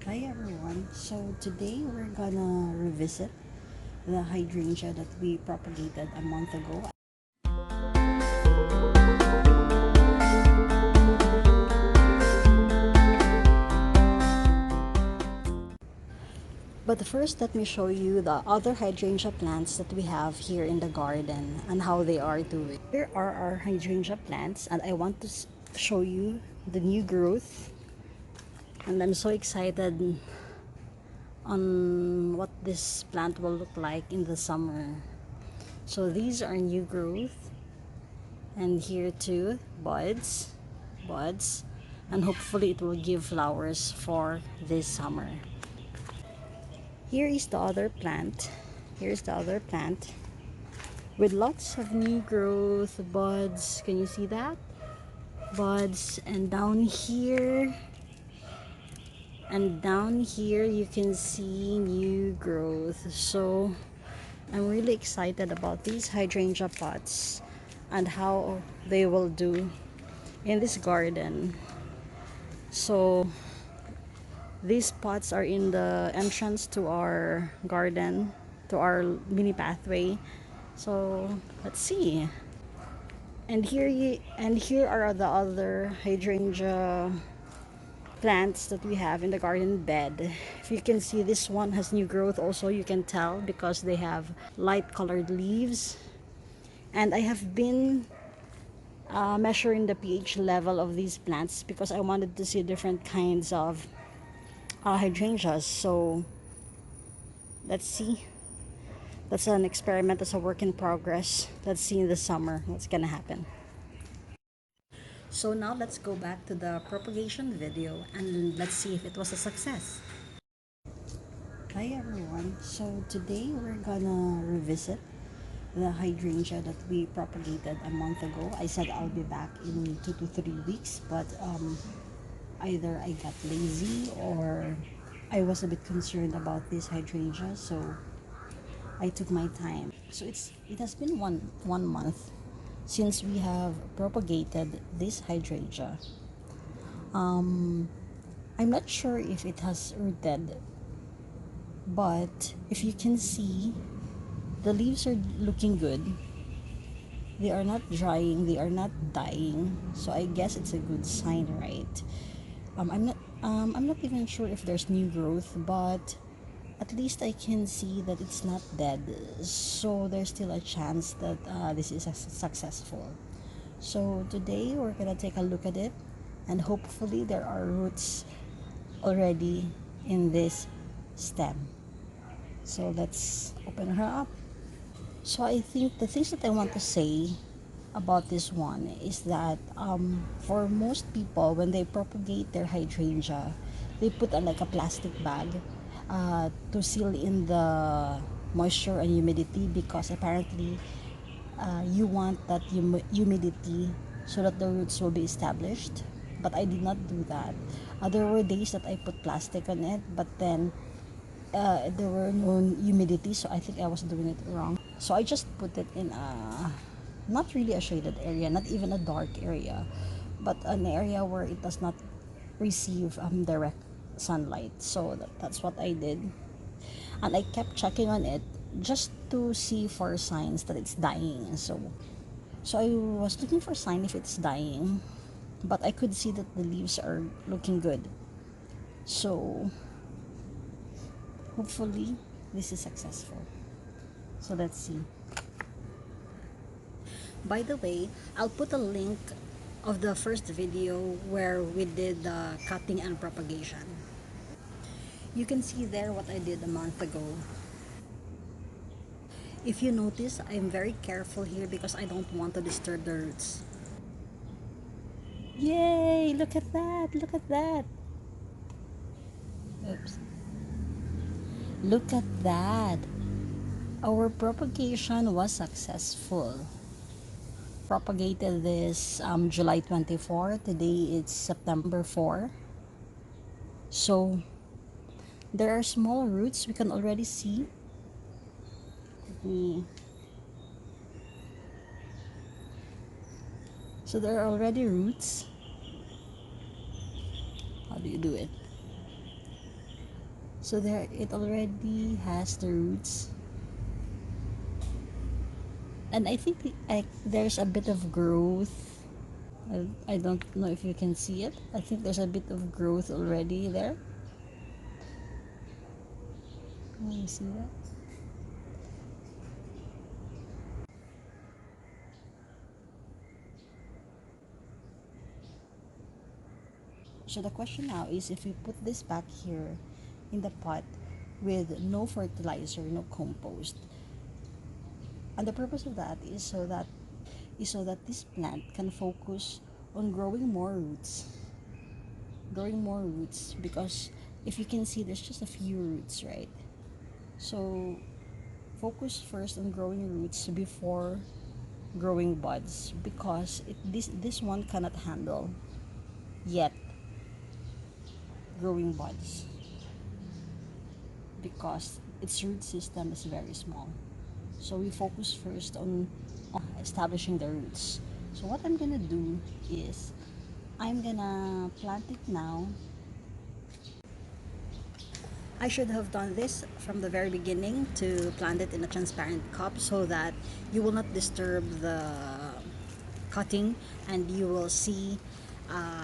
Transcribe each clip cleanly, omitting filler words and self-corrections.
Hi everyone. So today we're gonna revisit the hydrangea that we propagated a month ago. But first, let me show you the other hydrangea plants that we have here in the garden and how they are doing. Here are our hydrangea plants, and I want to show you the new growth. And I'm so excited on what this plant will look like in the summer. So these are new growth, and here too buds, and hopefully it will give flowers for this summer. Here is the other plant. Here's the other plant with lots of new growth buds. Can you see that? Buds. And down here you can see new growth. So I'm really excited about these hydrangea pots and how they will do in this garden. So these pots are in the entrance to our garden, to our mini pathway. So let's see. And here are the other hydrangea plants that we have in the garden bed. If you can see, this one has new growth also. You can tell because they have light colored leaves. And I have been measuring the pH level of these plants because I wanted to see different kinds of hydrangeas. So let's see. That's an experiment. That's a work in progress. Let's see in the summer what's gonna happen. So now let's go back to the propagation video and let's see if it was a success. Hi everyone. So today we're gonna revisit the hydrangea that we propagated a month ago. I said I'll be back in 2 to 3 weeks, but either I got lazy or I was a bit concerned about this hydrangea, so I took my time. So it has been one month since we have propagated this hydrangea. I'm not sure if it has rooted, but if you can see, the leaves are looking good. They are not drying, they are not dying, so I guess it's a good sign, right? I'm not even sure if there's new growth, but at least I can see that it's not dead, so there's still a chance that this is successful. So today we're gonna take a look at it, and hopefully there are roots already in this stem. So let's open her up. So I think the things that I want to say about this one is that for most people, when they propagate their hydrangea, they put like a plastic bag to seal in the moisture and humidity, because apparently you want that humidity so that the roots will be established. But I did not do that. There were days that I put plastic on it, but then there were no humidity, so I think I was doing it wrong. So I just put it in a not really a shaded area, not even a dark area, but an area where it does not receive direct sunlight. So that's what I did, and I kept checking on it just to see for signs that it's dying. So I was looking for sign if it's dying, but I could see that the leaves are looking good. So hopefully this is successful. So let's see. By the way, I'll put a link of the first video where we did the cutting and propagation. You can see there what I did a month ago. If you notice, I'm very careful here because I don't want to disturb the roots. Yay! Look at that! Look at that! Oops. Look at that! Our propagation was successful. Propagated this July 24. Today it's September 4. So there are small roots we can already see. So there are already roots. How do you do it? So there, it already has the roots, and I think there's a bit of growth. I don't know if you can see it. I think there's a bit of growth already there. Can you see that? So the question now is, if we put this back here in the pot with no fertilizer, no compost, and the purpose of that is so that this plant can focus on growing more roots, because if you can see, there's just a few roots, right? So focus first on growing roots before growing buds, because this one cannot handle yet growing buds, because its root system is very small. So we focus first on establishing the roots. So what I'm gonna do is, I'm gonna plant it now. I should have done this from the very beginning, to plant it in a transparent cup, so that you will not disturb the cutting, and you will see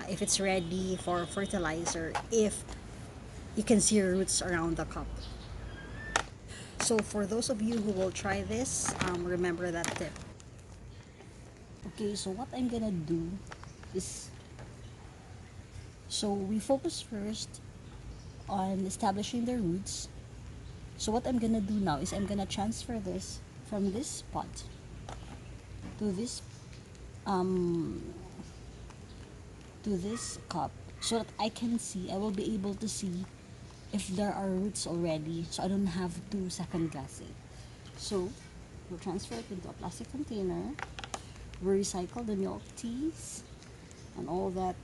if it's ready for fertilizer, if you can see roots around the cup. So for those of you who will try this, remember that tip. Okay, so what I'm gonna do is, so we focus first on establishing the roots. So what I'm gonna do now is, I'm gonna transfer this from this pot to this um to this cup, so that I will be able to see if there are roots already, so I don't have to second guess it. So we'll transfer it into a plastic container. We recycle the milk teas and all that,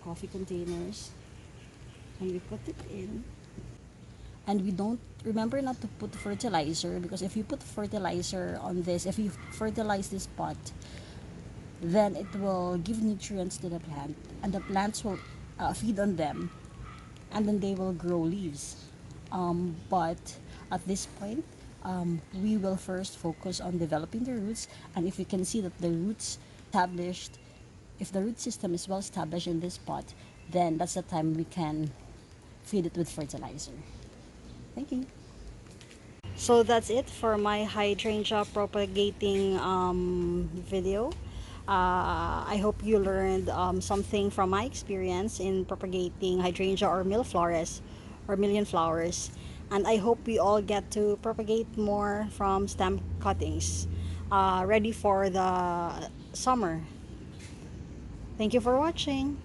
coffee containers, and we put it in. And we don't, remember not to put fertilizer, because if you put fertilizer on this, if you fertilize this pot, then it will give nutrients to the plant, and the plants will feed on them, and then they will grow leaves. But at this point, we will first focus on developing the roots, and if we can see that the roots established, if the root system is well established in this pot, then that's the time we can feed it with fertilizer. Thank you. So that's it for my hydrangea propagating video. I hope you learned something from my experience in propagating hydrangea or MilFlores or million flowers. And I hope we all get to propagate more from stem cuttings, ready for the summer. Thank you for watching.